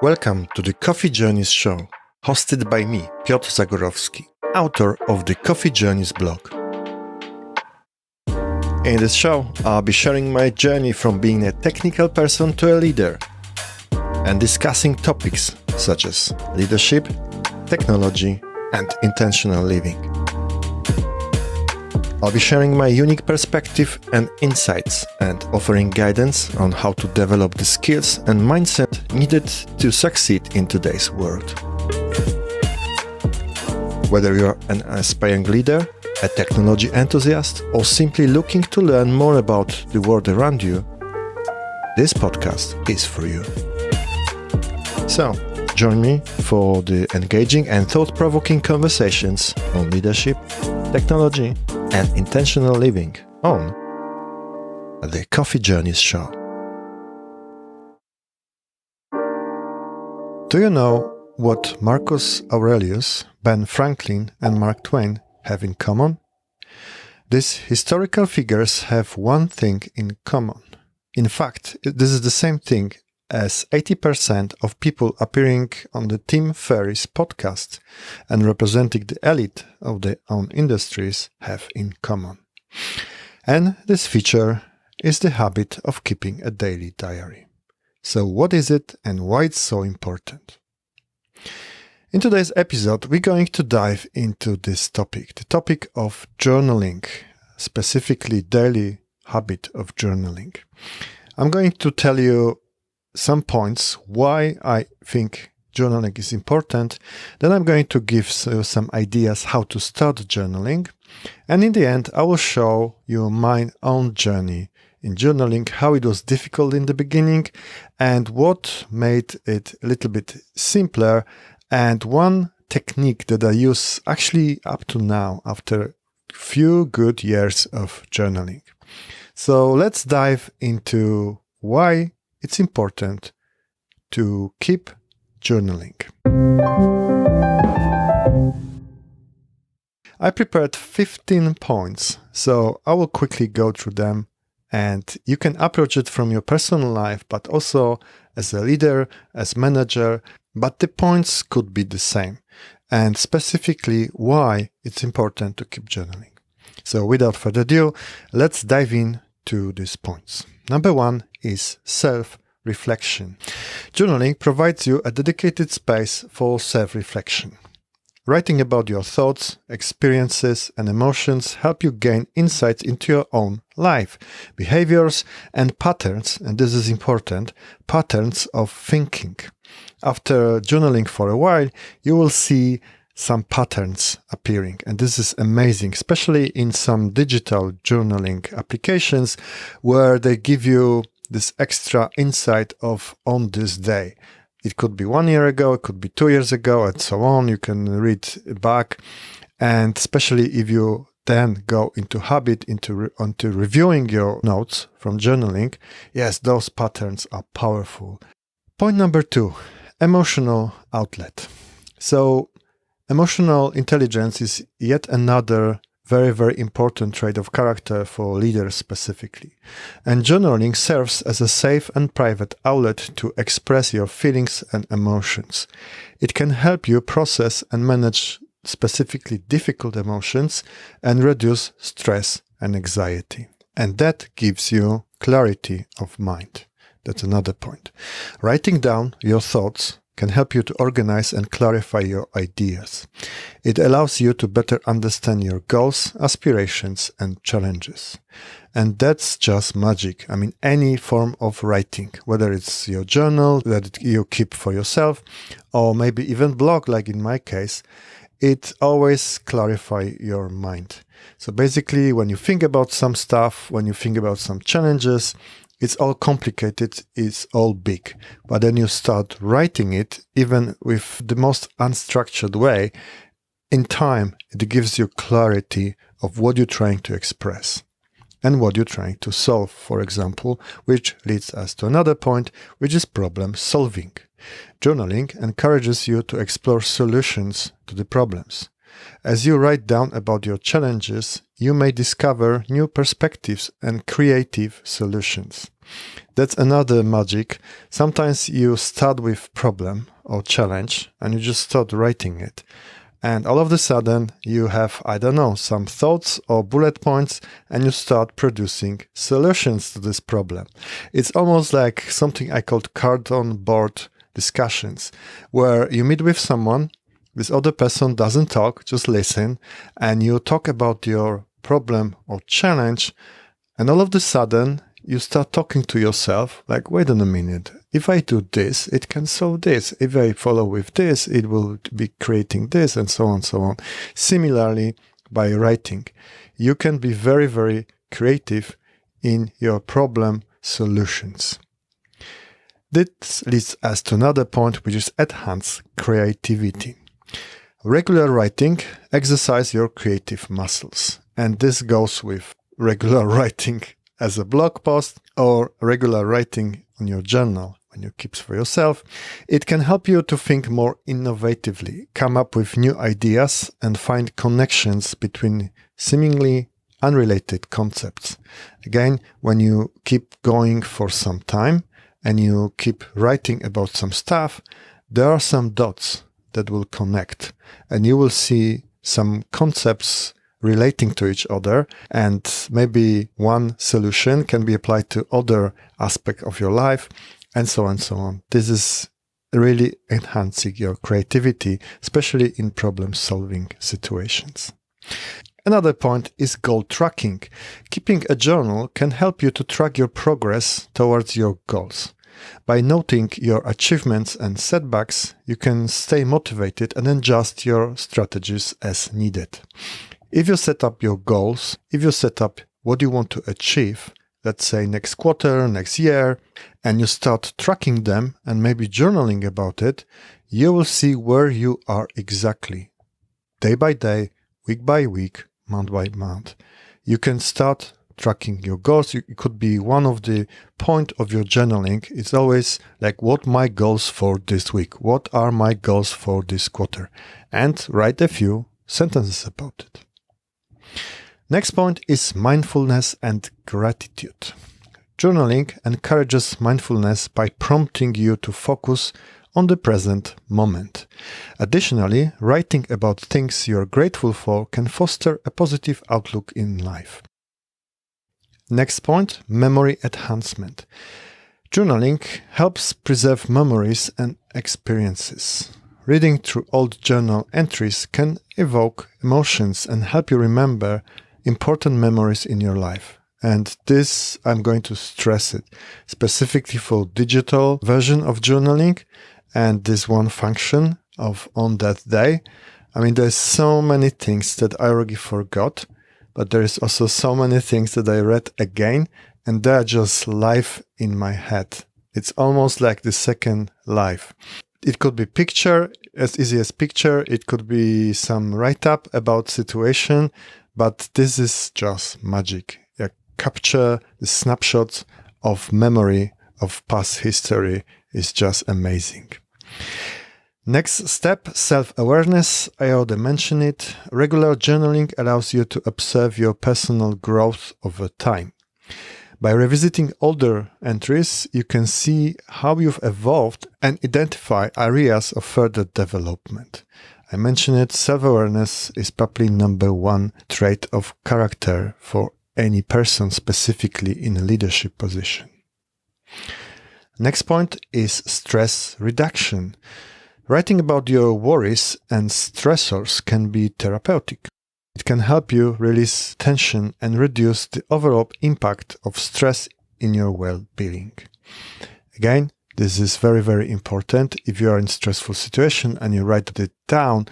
Welcome to the Coffee Journeys show, hosted by me, Piotr Zagorowski, author of the Coffee Journeys blog. In this show, I'll be sharing my journey from being a technical person to a leader and discussing topics such as leadership, technology, and intentional living. I'll be sharing my unique perspective and insights and offering guidance on how to develop the skills and mindset needed to succeed in today's world. Whether you're an aspiring leader, a technology enthusiast, or simply looking to learn more about the world around you, this podcast is for you. So, join me for the engaging and thought-provoking conversations on leadership, technology, and intentional living on the Coffee Journeys show. Do you know what Marcus Aurelius, Ben Franklin, and Mark Twain have in common? These historical figures have one thing in common. In fact, this is the same thing as 80% of people appearing on the Tim Ferriss podcast and representing the elite of their own industries have in common. And this feature is the habit of keeping a daily diary. So what is it and why it's so important? In today's episode, we're going to dive into this topic, the topic of journaling, specifically daily habit of journaling. I'm going to tell you some points why I think journaling is important. Then I'm going to give you some ideas how to start journaling. And in the end, I will show you my own journey in journaling, how it was difficult in the beginning and what made it a little bit simpler. And one technique that I use actually up to now after a few good years of journaling. So let's dive into why it's important to keep journaling. I prepared 15 points, so I will quickly go through them, and you can approach it from your personal life, but also as a leader, as manager, but the points could be the same, and specifically why it's important to keep journaling. So without further ado, let's dive into these points. Number one is self-reflection. Journaling provides you a dedicated space for self-reflection. Writing about your thoughts, experiences, and emotions help you gain insights into your own life, behaviors, and patterns, and this is important, patterns of thinking. After journaling for a while, you will see some patterns appearing, and this is amazing, especially in some digital journaling applications where they give you this extra insight of on this day. It could be 1 year ago, it could be 2 years ago, and so on. You can read back, and especially if you then go into habit, into reviewing your notes from journaling, yes, those patterns are powerful. Point number 2, emotional outlet. So emotional intelligence is yet another very, very important trait of character for leaders specifically. And journaling serves as a safe and private outlet to express your feelings and emotions. It can help you process and manage specifically difficult emotions and reduce stress and anxiety. And that gives you clarity of mind. That's another point. Writing down your thoughts can help you to organize and clarify your ideas. It allows you to better understand your goals, aspirations, and challenges. And that's just magic. I mean, any form of writing, whether it's your journal that you keep for yourself, or maybe even blog, like in my case, it always clarifies your mind. So basically, when you think about some stuff, when you think about some challenges, it's all complicated, it's all big. But then you start writing it, even with the most unstructured way, in time, it gives you clarity of what you're trying to express and what you're trying to solve, for example, which leads us to another point, which is problem solving. Journaling encourages you to explore solutions to the problems. As you write down about your challenges, you may discover new perspectives and creative solutions. That's another magic. Sometimes you start with problem or challenge and you just start writing it. And all of a sudden you have, some thoughts or bullet points and you start producing solutions to this problem. It's almost like something I called cardboard board discussions, where you meet with someone, this other person doesn't talk, just listen, and you talk about your problem or challenge, and all of a sudden you start talking to yourself like, wait a minute, if I do this, it can solve this. If I follow with this, it will be creating this, and so on, so on. Similarly, by writing, you can be very, very creative in your problem solutions. This leads us to another point, which is enhance creativity. Regular writing exercise your creative muscles, and this goes with regular writing as a blog post or regular writing on your journal when you keep for yourself. It can help you to think more innovatively, come up with new ideas, and find connections between seemingly unrelated concepts. Again, when you keep going for some time and you keep writing about some stuff, there are some dots that will connect, and you will see some concepts relating to each other, and maybe one solution can be applied to other aspects of your life, and so on and so on. This is really enhancing your creativity, especially in problem-solving situations. Another point is goal tracking. Keeping a journal can help you to track your progress towards your goals. By noting your achievements and setbacks, you can stay motivated and adjust your strategies as needed. If you set up your goals, if you set up what you want to achieve, let's say next quarter, next year, and you start tracking them and maybe journaling about it, you will see where you are exactly. Day by day, week by week, month by month. You can start tracking your goals. It could be one of the point of your journaling. It's always like, what my goals for this week? What are my goals for this quarter? And write a few sentences about it. Next point is mindfulness and gratitude. Journaling encourages mindfulness by prompting you to focus on the present moment. Additionally, writing about things you are grateful for can foster a positive outlook in life. Next point, memory enhancement. Journaling helps preserve memories and experiences. Reading through old journal entries can evoke emotions and help you remember important memories in your life. And this, I'm going to stress it, specifically for digital version of journaling and this one function of on that day. I mean, there's so many things that I already forgot, but there is also so many things that I read again, and they're just live in my head. It's almost like the second life. It could be picture, as easy as picture. It could be some write-up about situation, but this is just magic. You capture the snapshots of memory of past history is just amazing. Next step, self-awareness. I already mentioned it. Regular journaling allows you to observe your personal growth over time. By revisiting older entries, you can see how you've evolved and identify areas of further development. I mentioned it, self-awareness is probably number one trait of character for any person, specifically in a leadership position. Next point is stress reduction. Writing about your worries and stressors can be therapeutic. It can help you release tension and reduce the overall impact of stress in your well-being. Again, this is very, very important. If you are in a stressful situation and you write it down,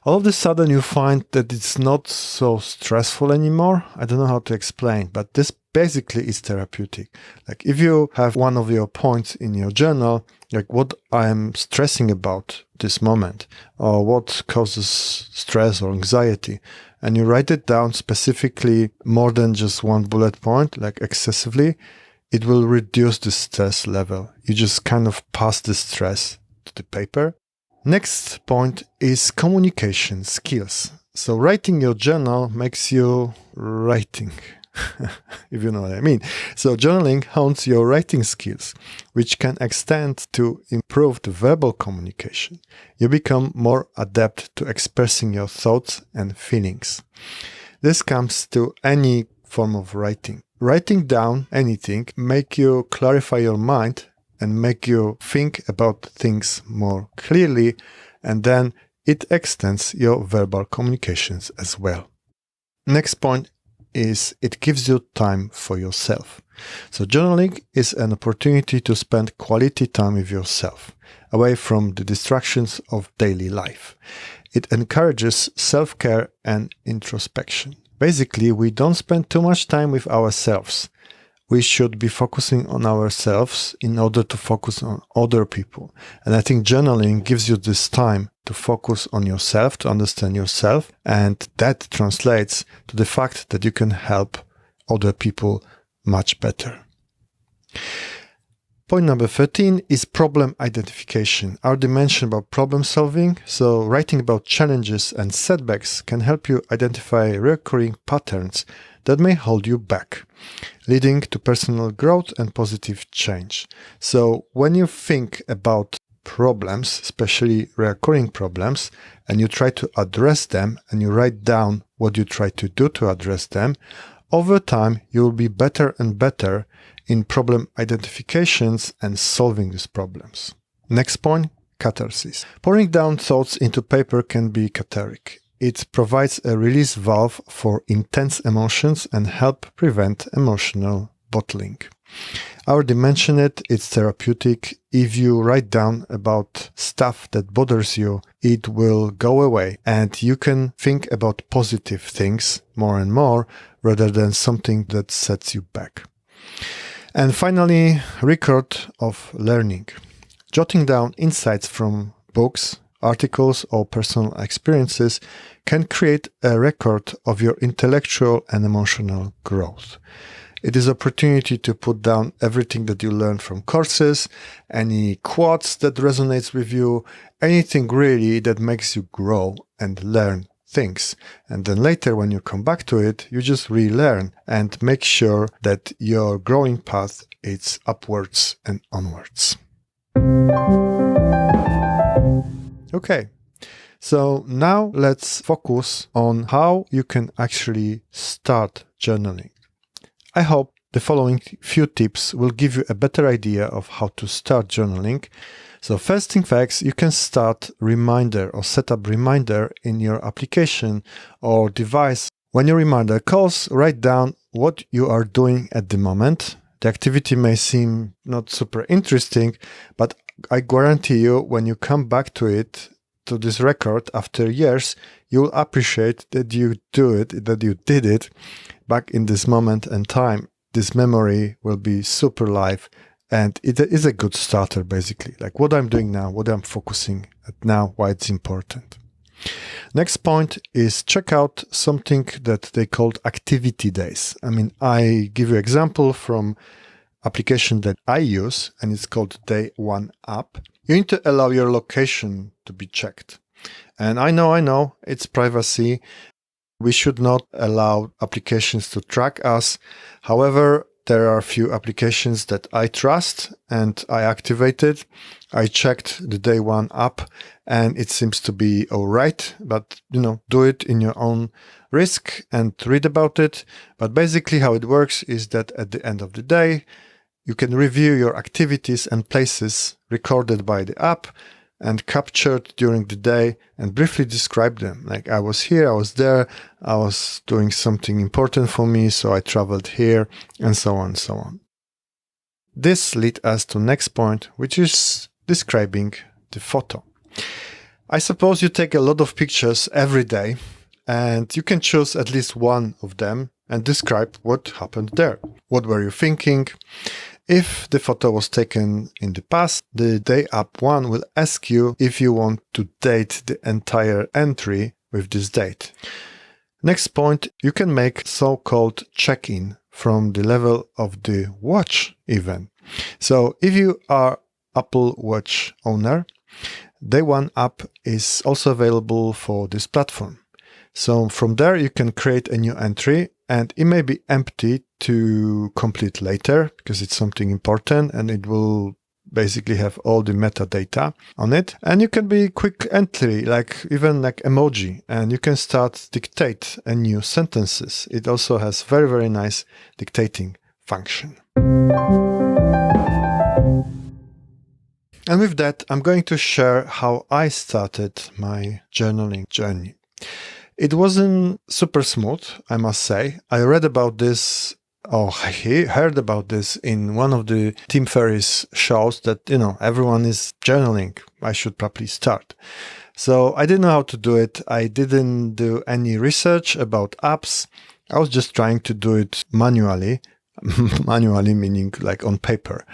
all of a sudden you find that it's not so stressful anymore. I don't know how to explain, but this basically is therapeutic. Like if you have one of your points in your journal, like what I'm stressing about this moment, or what causes stress or anxiety, and you write it down specifically more than just one bullet point, like excessively, it will reduce the stress level. You just kind of pass the stress to the paper, Next point is communication skills. So writing your journal makes you writing, if you know what I mean. So journaling hones your writing skills, which can extend to improved verbal communication. You become more adept to expressing your thoughts and feelings. This comes to any form of writing. Writing down anything make you clarify your mind and make you think about things more clearly, and then it extends your verbal communications as well. Next point is it gives you time for yourself. So journaling is an opportunity to spend quality time with yourself, away from the distractions of daily life. It encourages self-care and introspection. Basically, we don't spend too much time with ourselves. We should be focusing on ourselves in order to focus on other people. And I think journaling gives you this time to focus on yourself, to understand yourself. And that translates to the fact that you can help other people much better. Point number 13 is problem identification. Our dimension about problem solving. So writing about challenges and setbacks can help you identify recurring patterns that may hold you back, leading to personal growth and positive change. So when you think about problems, especially recurring problems, and you try to address them and you write down what you try to do to address them, over time you will be better and better in problem identifications and solving these problems. Next point, catharsis. Pouring down thoughts into paper can be cathartic. It provides a release valve for intense emotions and help prevent emotional bottling. I already mentioned it, it's therapeutic. If you write down about stuff that bothers you, it will go away and you can think about positive things more and more rather than something that sets you back. And finally, record of learning. Jotting down insights from books, articles, or personal experiences can create a record of your intellectual and emotional growth. It is an opportunity to put down everything that you learned from courses, any quotes that resonates with you, anything really that makes you grow and learn things. And then later when you come back to it, you just relearn and make sure that your growing path is upwards and onwards. Okay, so now let's focus on how you can actually start journaling. I hope the following few tips will give you a better idea of how to start journaling. So first thing first, you can start reminder or set up reminder in your application or device. When your reminder calls, write down what you are doing at the moment. The activity may seem not super interesting, but I guarantee you when you come back to it, to this record after years, you'll appreciate that you did it back in this moment and time. This memory will be super live. And it is a good starter, basically, like what I'm doing now, what I'm focusing at now, why it's important. Next point is check out something that they called activity days. I mean, I give you an example from application that I use, and it's called Day One app. You need to allow your location to be checked. And I know, it's privacy. We should not allow applications to track us. However, there are a few applications that I trust and I activated. I checked the Day One app and it seems to be all right, but do it in your own risk and read about it. But basically how it works is that at the end of the day, you can review your activities and places recorded by the app and captured during the day and briefly describe them. Like I was here, I was there, I was doing something important for me, so I traveled here, and so on and so on. This leads us to next point, which is describing the photo. I suppose you take a lot of pictures every day, and you can choose at least one of them and describe what happened there. What were you thinking? If the photo was taken in the past, the Day App 1 will ask you if you want to date the entire entry with this date. Next point, you can make so-called check-in from the level of the watch even. So if you are Apple Watch owner, Day One app is also available for this platform. So from there, you can create a new entry, and it may be empty to complete later because it's something important and it will basically have all the metadata on it. And you can be quick entry, even like emoji, and you can start dictate a new sentences. It also has very, very nice dictating function. And with that, I'm going to share how I started my journaling journey. It wasn't super smooth, I must say. I read about this, or I heard about this in one of the Tim Ferriss shows that, everyone is journaling. I should probably start. So I didn't know how to do it. I didn't do any research about apps. I was just trying to do it manually. Manually meaning like on paper.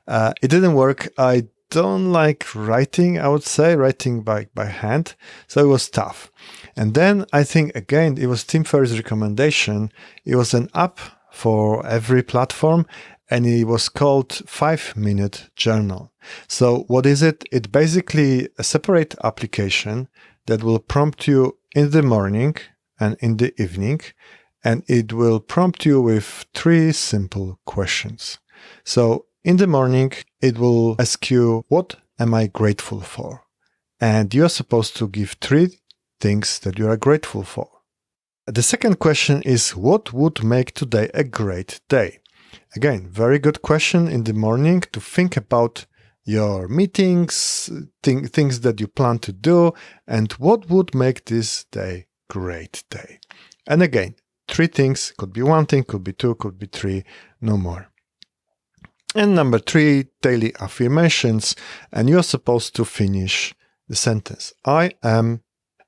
It didn't work. I don't like writing, I would say, writing by hand. So it was tough. And then I think, again, it was Tim Ferriss' recommendation. It was an app for every platform, and it was called 5-Minute Journal. So what is it? It's basically a separate application that will prompt you in the morning and in the evening, and it will prompt you with 3 simple questions. So in the morning, it will ask you, what am I grateful for? And you're supposed to give 3 things that you are grateful for. The second question is, what would make today a great day? Again, very good question in the morning to think about your meetings, things that you plan to do, and what would make this day great day. And again, 3 things, could be 1 thing, could be 2, could be 3, no more. And number 3, daily affirmations, and you're supposed to finish the sentence. I am,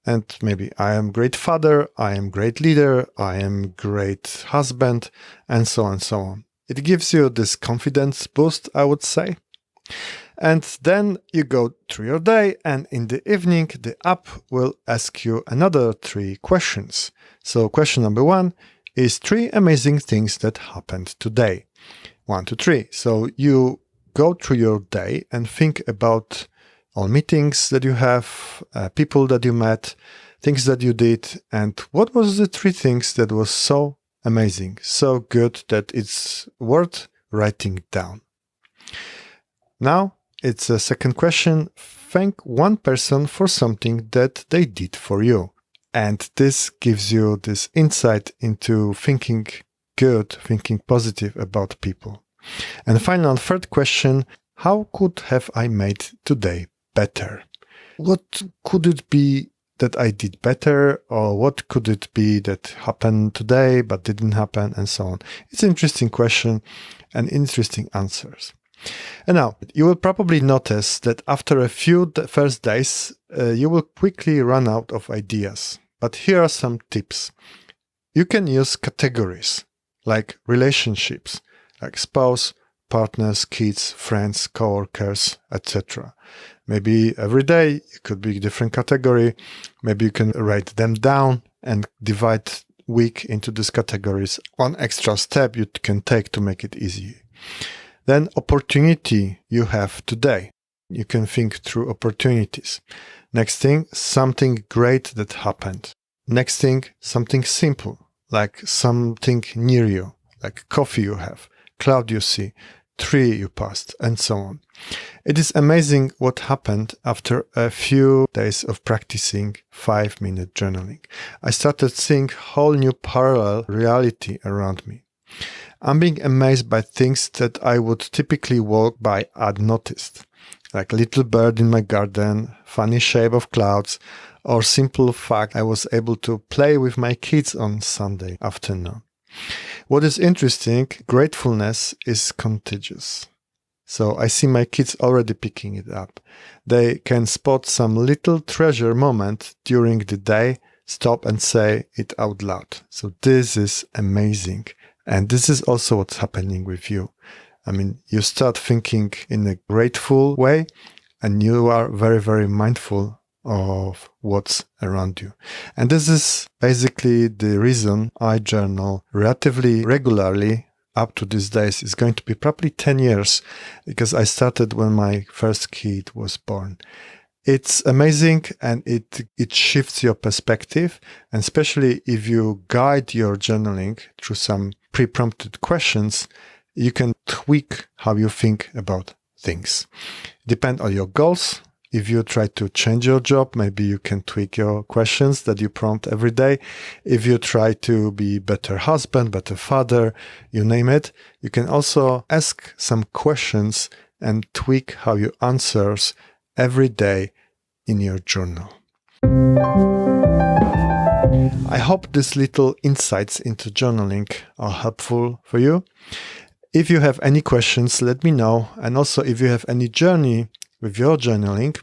and maybe I am great father, I am great leader, I am great husband, and so on and so on. It gives you this confidence boost, I would say. And then you go through your day, and in the evening, the app will ask you another 3 questions. So question number 1 is 3 amazing things that happened today. 1, 2, 3. So you go through your day and think about all meetings that you have, people that you met, things that you did, and what was the 3 things that was so amazing, so good that it's worth writing down. Now, it's a second question. Thank 1 person for something that they did for you. And this gives you this insight into thinking good, thinking positive about people. And final 3rd question, how could have I made today better? What could it be that I did better, or what could it be that happened today but didn't happen, and so on? It's an interesting question and interesting answers. And now, you will probably notice that after a few first days, you will quickly run out of ideas. But here are some tips. You can use categories, like relationships, like spouse, partners, kids, friends, coworkers, etc. Maybe every day it could be a different category. Maybe you can write them down and divide week into these categories. 1 extra step you can take to make it easy. Then opportunity you have today. You can think through opportunities. Next thing, something great that happened. Next thing, something simple, like something near you, like coffee you have, cloud you see, tree you passed, and so on. It is amazing what happened after a few days of practicing 5-minute journaling. I started seeing whole new parallel reality around me. I'm being amazed by things that I would typically walk by unnoticed, like a little bird in my garden, funny shape of clouds, or simple fact I was able to play with my kids on Sunday afternoon. What is interesting, gratefulness is contagious. So I see my kids already picking it up. They can spot some little treasure moment during the day, stop and say it out loud. So this is amazing. And this is also what's happening with you. I mean, you start thinking in a grateful way, and you are very, very mindful of what's around you. And this is basically the reason I journal relatively regularly up to these days. It's going to be probably 10 years, because I started when my first kid was born. It's amazing, and it shifts your perspective, and especially if you guide your journaling through some pre-prompted questions, you can tweak how you think about things. Depend on your goals. If you try to change your job, maybe you can tweak your questions that you prompt every day. If you try to be better husband, better father, you name it, you can also ask some questions and tweak how you answers every day in your journal. I hope these little insights into journaling are helpful for you. If you have any questions, let me know. And also, if you have any journey with your journaling,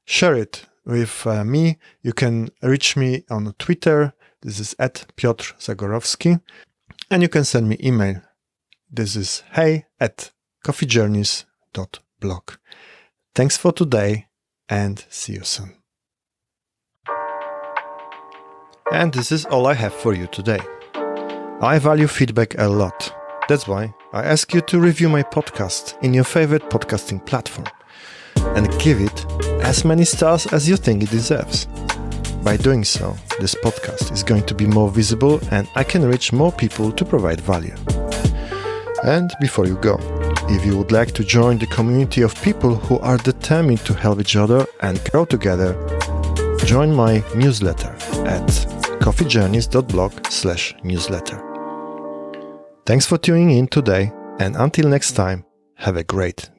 share it with me. You can reach me on Twitter. This is @Piotr Zagorowski. And you can send me email. This is hey@coffeejourneys.blog. Thanks for today, and see you soon. And this is all I have for you today. I value feedback a lot. That's why I ask you to review my podcast in your favorite podcasting platform and give it as many stars as you think it deserves. By doing so, this podcast is going to be more visible and I can reach more people to provide value. And before you go, if you would like to join the community of people who are determined to help each other and grow together, join my newsletter at coffeejourneys.blog/newsletter. Thanks for tuning in today, and until next time, have a great